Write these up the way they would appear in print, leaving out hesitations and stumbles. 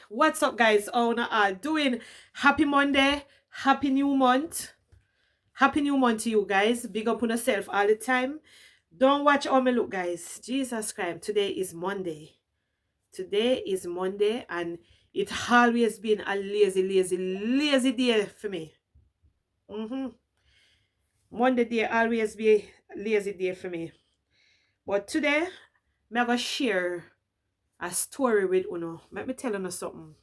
What's up, guys? How are doing? Happy Monday. Happy new month. Happy new month to you guys. Big up on yourself all the time. Don't watch how me look, guys. Jesus Christ. Today is Monday. Today is Monday, and it always been a lazy day for me. Monday day always be a lazy day for me. But today, I'm going to share a story with you. Let me tell you something.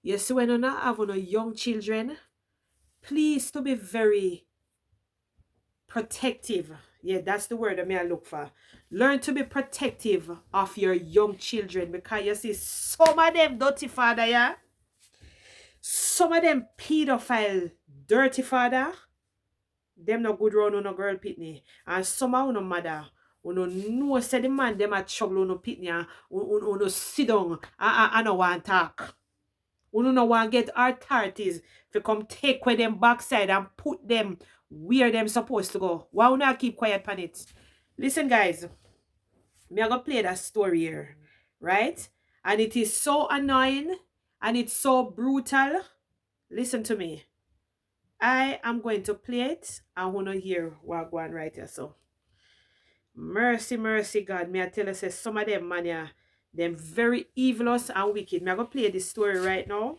You see, when you have young children, please to be very protective. Yeah, that's the word I look for. Learn to be protective of your young children, because you see some of them dirty father, yeah. Some of them pedophile dirty father. Them no good round no girl pitney. And some of no mother. Uno know say the man them a trouble uno pitney and uno sit down and no want talk. Uno no want get authorities to come take away them backside and put them where them supposed to go. Why uno keep quiet on it? Listen, guys, me I gonna play that story here, right? And it is so annoying and it's so brutal. Listen to me. I am going to play it and uno hear what go on right here. So mercy, mercy, God. Me I tell you, say some of them man, yeah, them very evilous and wicked. Me I gonna play this story right now.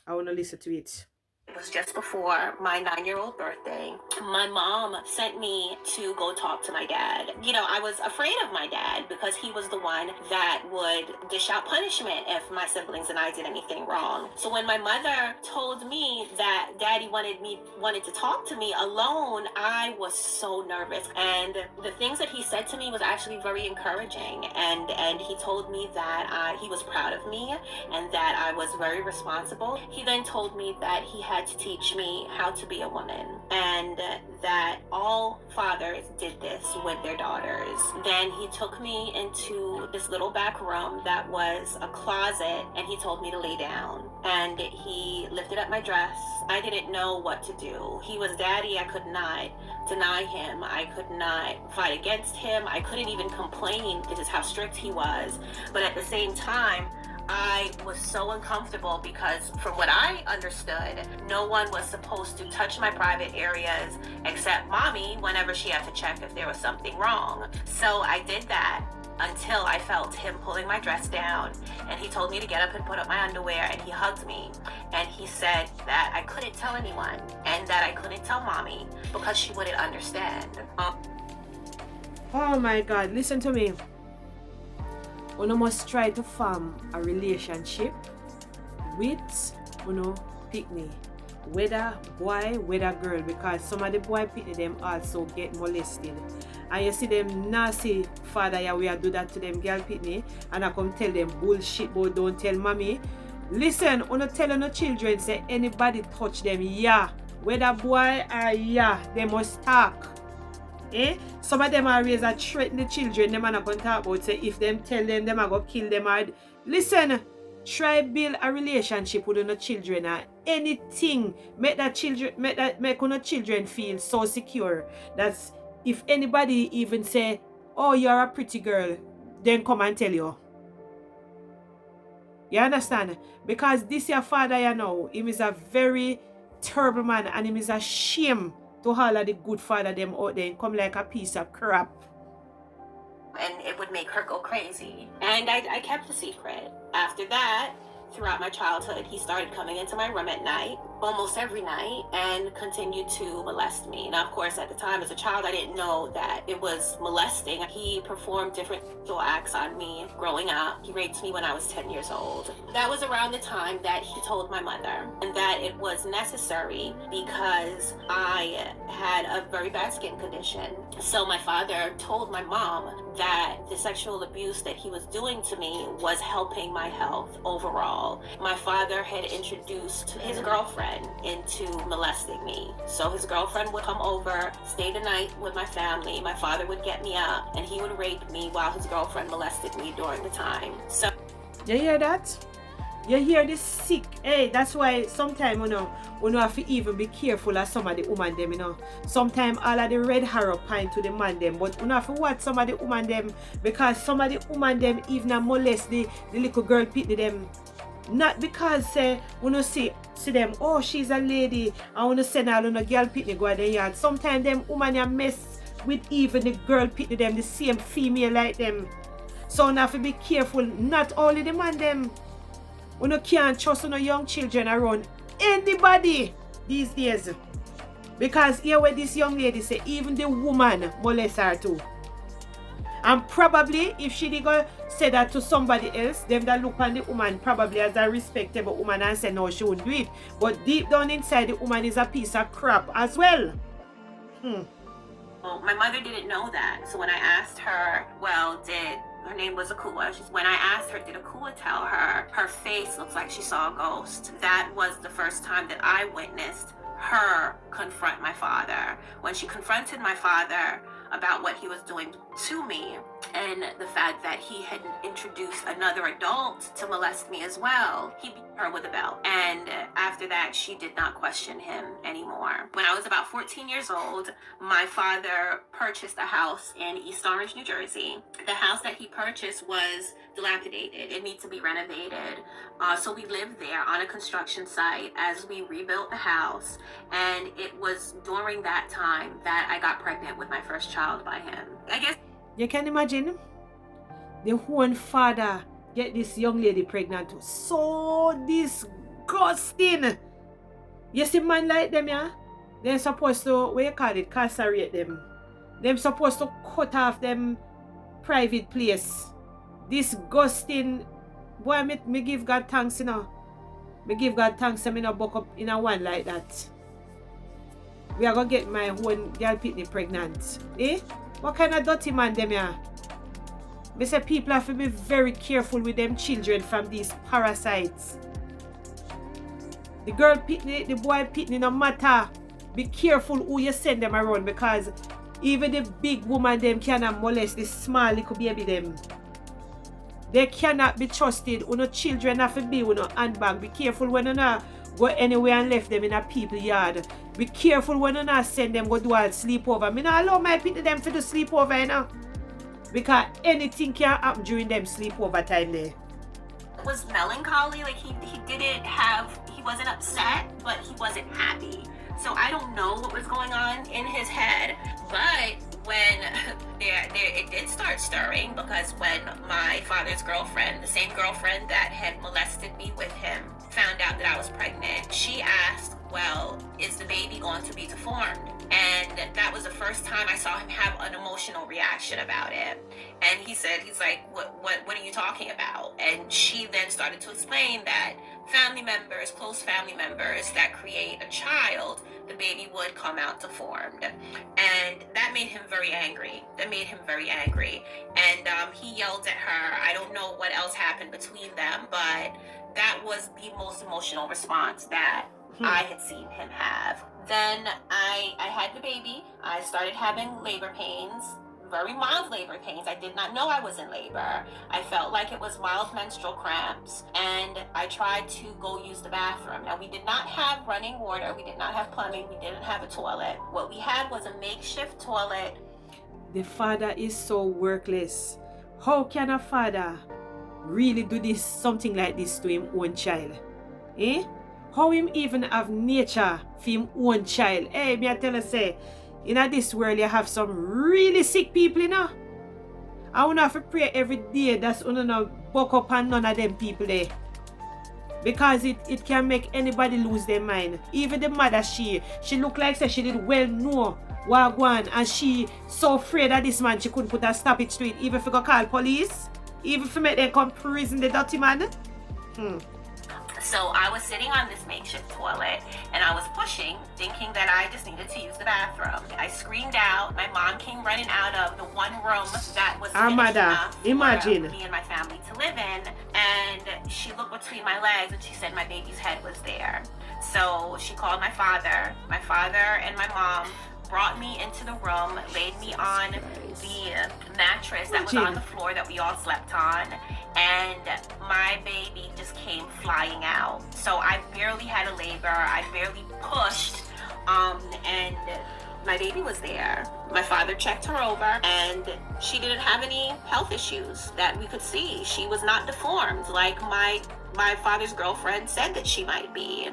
I want to listen to it. It was just before my 9-year-old birthday. My mom sent me to go talk to my dad. You know, I was afraid of my dad because he was the one that would dish out punishment if my siblings and I did anything wrong. So when my mother told me that daddy wanted to talk to me alone, I was so nervous. And the things that he said to me was actually very encouraging. And he told me that he was proud of me and that I was very responsible. He then told me that he had to teach me how to be a woman and that all fathers did this with their daughters. Then he took me into this little back room that was a closet and he told me to lay down and he lifted up my dress. I didn't know what to do. He was daddy. I could not deny him. I could not fight against him. I couldn't even complain. This is how strict he was. But at the same time, I was so uncomfortable because from what I understood, no one was supposed to touch my private areas except mommy whenever she had to check if there was something wrong. So I did that until I felt him pulling my dress down and he told me to get up and put up my underwear and he hugged me and he said that I couldn't tell anyone and that I couldn't tell mommy because she wouldn't understand. Oh my God, listen to me. Uno must try to form a relationship with picnic, whether boy, whether girl, because some of the boy picnic them also get molested. And you see them nasty father, yeah, we do that to them girl picnic, and I come tell them bullshit, but don't tell mommy. Listen, uno tell no children say anybody touch them, yeah, whether boy or yeah, they must talk. Some of them are raised and threaten the children. Them are not going to talk about say if them tell them are going to kill them. Or listen, try build a relationship with your children or anything. Make your children feel so secure that if anybody even say, oh, you're a pretty girl, then come and tell you. You understand? Because this your father, you know, him is a very terrible man and him is a shame to all of the good father them out there and come like a piece of crap. And it would make her go crazy. And I kept the secret. After that, throughout my childhood, he started coming into my room at night, almost every night, and continued to molest me. Now, of course, at the time as a child, I didn't know that it was molesting. He performed different sexual acts on me growing up. He raped me when I was 10 years old. That was around the time that he told my mother and that it was necessary because I had a very bad skin condition. So my father told my mom that the sexual abuse that he was doing to me was helping my health overall. My father had introduced his girlfriend into molesting me. So his girlfriend would come over, stay the night with my family. My father would get me up and he would rape me while his girlfriend molested me during the time. So you hear that? You hear this sick. Hey, that's why sometimes we have to even be careful of some of the woman them, you know. Sometimes all of the red harrow pine to the man them, but we have to watch some of the woman them because some of the woman them even molest the little girl pitney them. Not because say when you see them, oh, she's a lady, I want to send her on a girl pitney go at the yard. Sometimes them woman ya mess with even the girl pitney them, the same female like them. So now have to be careful, not only the man them. When you can't trust no young children around anybody these days. Because here where this young lady say even the woman molest her too. And probably if she did go say that to somebody else, them that look on the woman probably as a respectable woman and say no, she won't do it. But deep down inside, the woman is a piece of crap as well. Well, my mother didn't know that. So when I asked her, well, her name was Akua. When I asked her, did Akua tell her, her face looks like she saw a ghost? That was the first time that I witnessed her confront my father. When she confronted my father about what he was doing to me and the fact that he had introduced another adult to molest me as well, he beat her with a belt. And after that, she did not question him anymore. When I was about 14 years old, my father purchased a house in East Orange, New Jersey. The house that he purchased was dilapidated. It needed to be renovated. So we lived there on a construction site as we rebuilt the house. And it was during that time that I got pregnant with my first child by him. I guess you can imagine the one father get this young lady pregnant too. So disgusting. You see man like them, yeah? They're supposed to, what you call it, castrate them. They're supposed to cut off them private place. Disgusting. Boy, me give God thanks, you know. Me give God thanks that me not buck up in a one like that. We are gonna get my own girl pitney pregnant. Eh? What kind of dirty man them here? Me say people have to be very careful with them children from these parasites. The girl pitney, the boy pitney, no matter. Be careful who you send them around because even the big woman them cannot molest the small little baby them. They cannot be trusted. Uno children have to be with no handbag. Be careful when you not go anywhere and left them in a people yard. Be careful when you not send them go do all sleepover. Me not allow my people them to do sleepover, you know. Because anything can happen during them sleepover time there. It was melancholy. Like he wasn't upset, but he wasn't happy. So I don't know what was going on in his head. But when it did start stirring, because when my father's girlfriend, the same girlfriend that had molested me with him, found out that I was pregnant, she asked, well, is the baby going to be deformed? And that was the first time I saw him have an emotional reaction about it. And he's like, what are you talking about? And she then started to explain that close family members that create a child, the baby would come out deformed. And that made him very angry. And he yelled at her. I don't know what else happened between them, but that was the most emotional response that I had seen him have. Then I had the baby. I started having labor pains, very mild labor pains. I did not know I was in labor. I felt like it was mild menstrual cramps, and I tried to go use the bathroom. Now, we did not have running water. We did not have plumbing. We didn't have a toilet. What we had was a makeshift toilet. The father is so workless. How can a father really do something like this to him own child? Eh? How him even have nature for him own child? Hey, me I tell you say, in this world you have some really sick people, you know. I wanna have to pray every day that's gonna buck up on none of them people there. Because it can make anybody lose their mind. Even the mother, she look like she did well know what going, and she so afraid that this man she couldn't put a stop it to it, even if you go call police, even if you make them come prison the dirty man. So I was sitting on this makeshift toilet and I was pushing, thinking that I just needed to use the bathroom. I screamed out. My mom came running out of the one room that was enough for me and my family to live in. And she looked between my legs and she said my baby's head was there. So she called my father. My father and my mom brought me into the room, laid me on the mattress that was on the floor that we all slept on, and my baby just came flying out. So I barely had a labor, I barely pushed, and my baby was there. My father checked her over, and she didn't have any health issues that we could see. She was not deformed like my my father's girlfriend said that she might be.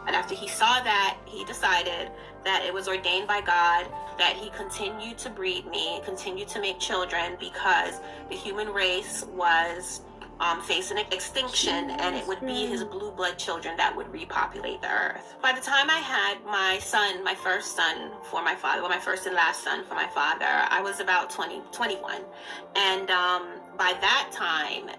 And after he saw that, he decided that it was ordained by God that he continued to breed me, continued to make children, because the human race was facing extinction, and it would be his blue blood children that would repopulate the earth. By the time I had my son, my first son for my father, well, my first and last son for my father, I was about 21. And by that time,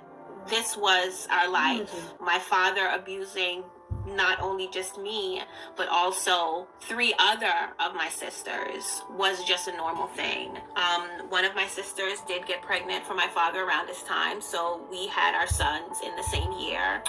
this was our life. My father abusing not only just me, but also 3 other of my sisters was just a normal thing. One of my sisters did get pregnant for my father around this time, so we had our sons in the same year.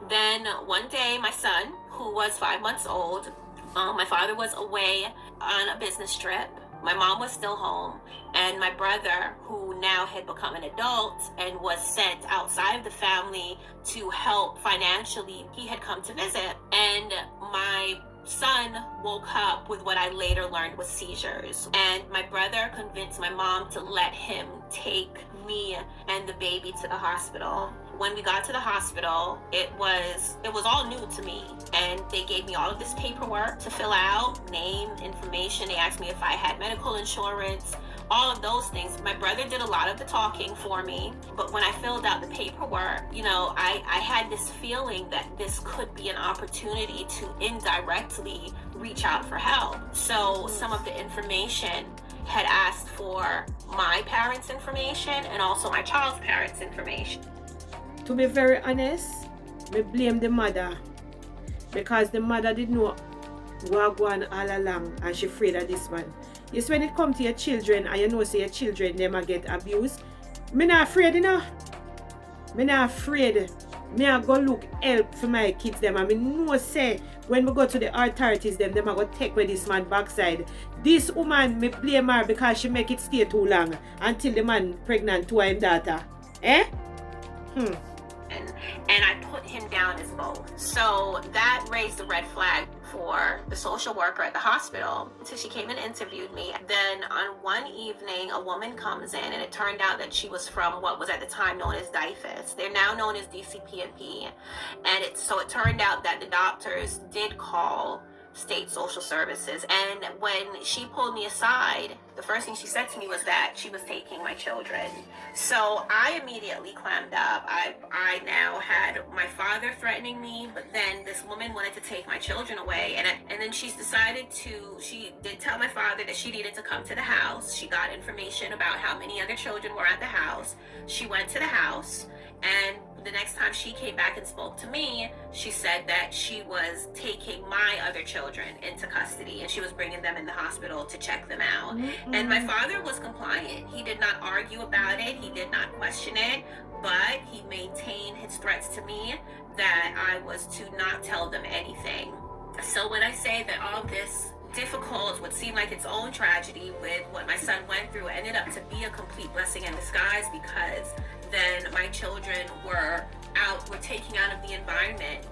Then one day, my son, who was 5 months old, my father was away on a business trip. My mom was still home, and my brother, who now had become an adult and was sent outside of the family to help financially, he had come to visit. And my son woke up with what I later learned was seizures. And my brother convinced my mom to let him take me and the baby to the hospital. When we got to the hospital, it was all new to me, and they gave me all of this paperwork to fill out, name, information. They asked me if I had medical insurance, all of those things. My brother did a lot of the talking for me, but when I filled out the paperwork, I had this feeling that this could be an opportunity to indirectly reach out for help. So some of the information had asked for my parents' information and also my child's parents' information. To be very honest, me blame the mother, because the mother didn't know what going all along, and she afraid of this man. Yes, when it comes to your children, and you know say your children them get abused, me not afraid, Me not afraid. Me a go look help for my kids them, and me know say when we go to the authorities them a go take away this man backside. This woman, me blame her because she make it stay too long until the man pregnant to her daughter. And I put him down as both. So that raised a red flag for the social worker at the hospital. So she came and interviewed me. Then on one evening, a woman comes in, and it turned out that she was from what was at the time known as DIFUS. They're now known as DCP&P. And it turned out that the doctors did call state social services. And when she pulled me aside, the first thing she said to me was that she was taking my children. So I immediately clammed up. I now had my father threatening me, but then this woman wanted to take my children away. And then she did tell my father that she needed to come to the house. She got information about how many other children were at the house. She went to the house, and the next time she came back and spoke to me, she said that she was taking my other children into custody, and she was bringing them in the hospital to check them out. And my father was compliant. He did not argue about it. He did not question it, but he maintained his threats to me that I was to not tell them anything. So when I say that all this difficult, what seemed like its own tragedy with what my son went through, ended up to be a complete blessing in disguise, because then my children were taking out of the environment,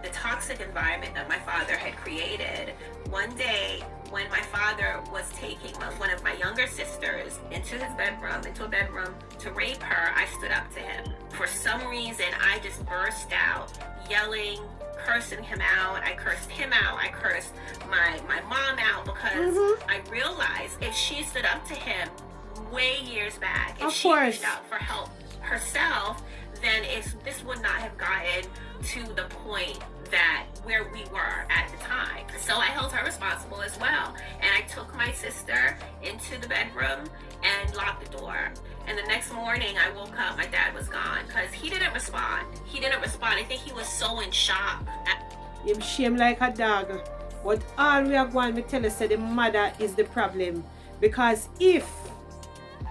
the toxic environment that my father had created. One day, when my father was taking one of my younger sisters into a bedroom to rape her, I stood up to him. For some reason, I just burst out yelling, cursing him out. I cursed him out. I cursed my mom out, because I realized if she stood up to him way years back, if she reached out for help herself, then this would not have gotten to the point that where we were at the time. So I held her responsible as well, and I took my sister into the bedroom and locked the door. And the next morning I woke up, my dad was gone, because he didn't respond. I think he was so in shock. Him shame like a dog. But all we are going to tell us that the mother is the problem. Because if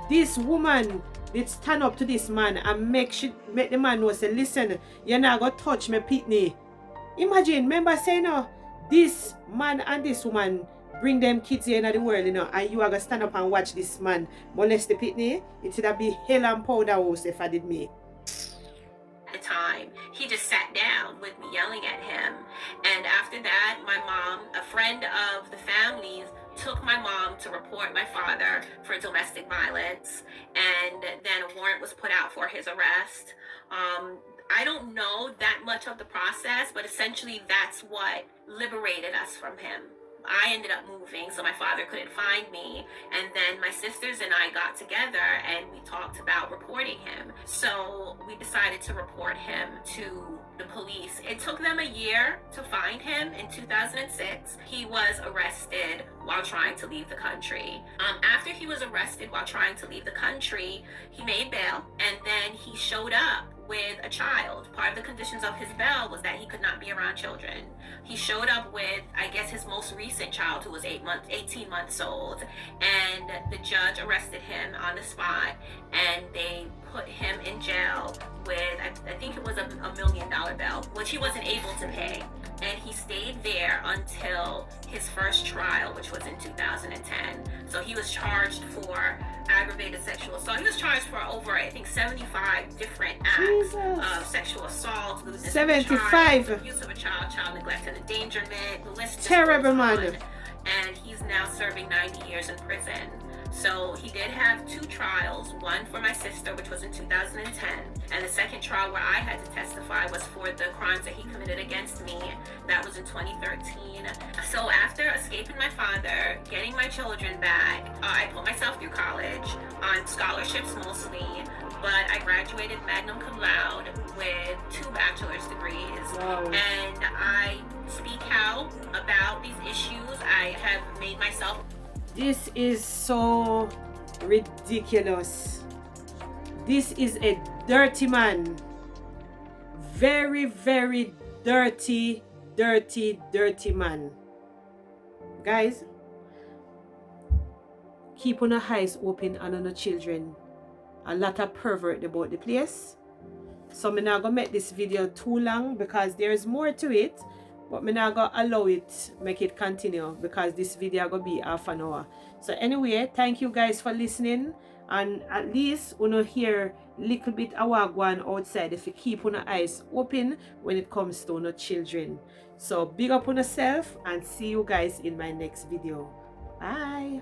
this woman did stand up to this man and make the man know, say, listen, you're not going to touch me pitney. Imagine, remember saying, this man and this woman bring them kids here in the world, and you are going to stand up and watch this man molest the pitney. It should have been hell and powder house if I did me. The time he just sat down with me yelling at him, and after that my mom, a friend of the family's, took my mom to report my father for domestic violence, and then a warrant was put out for his arrest. I don't know that much of the process, but essentially that's what liberated us from him. I ended up moving, so my father couldn't find me. And then my sisters and I got together and we talked about reporting him. So we decided to report him to the police. It took them a year to find him. In 2006, he was arrested while trying to leave the country. After he was arrested while trying to leave the country, he made bail, and then he showed up with a child. Part of the conditions of his bail was that he could not be around children. He showed up with, I guess, his most recent child, who was 18 months old, and the judge arrested him on the spot, and they put him in jail with, I think it was a $1 million bail, which he wasn't able to pay. And he stayed there until his first trial, which was in 2010. So he was charged for aggravated sexual assault. He was charged for over, I think, 75 different acts of sexual assault, 75 abuse of a child, child neglect and endangerment. The list just terrible, goes on. man. And he's now serving 90 years in prison. So he did have 2 trials, one for my sister, which was in 2010, and the second trial where I had to testify was for the crimes that he committed against me. That was in 2013. So after escaping my father, getting my children back, I put myself through college on scholarships mostly, but I graduated magna cum laude with 2 bachelor's degrees. Wow. And I speak out about these issues. I have made myself. This is so ridiculous. This is a dirty man. Very, very dirty, dirty, dirty man. Guys, keep on your eyes open and on your children. A lot of pervert about the place. So I'm not gonna make this video too long because there's more to it. But I'm not gonna allow it, make it continue, because this video gonna be half an hour. So anyway, thank you guys for listening. And at least you know hear little bit of wagwan outside if you keep on your eyes open when it comes to your children. So big up on yourself and see you guys in my next video. Bye.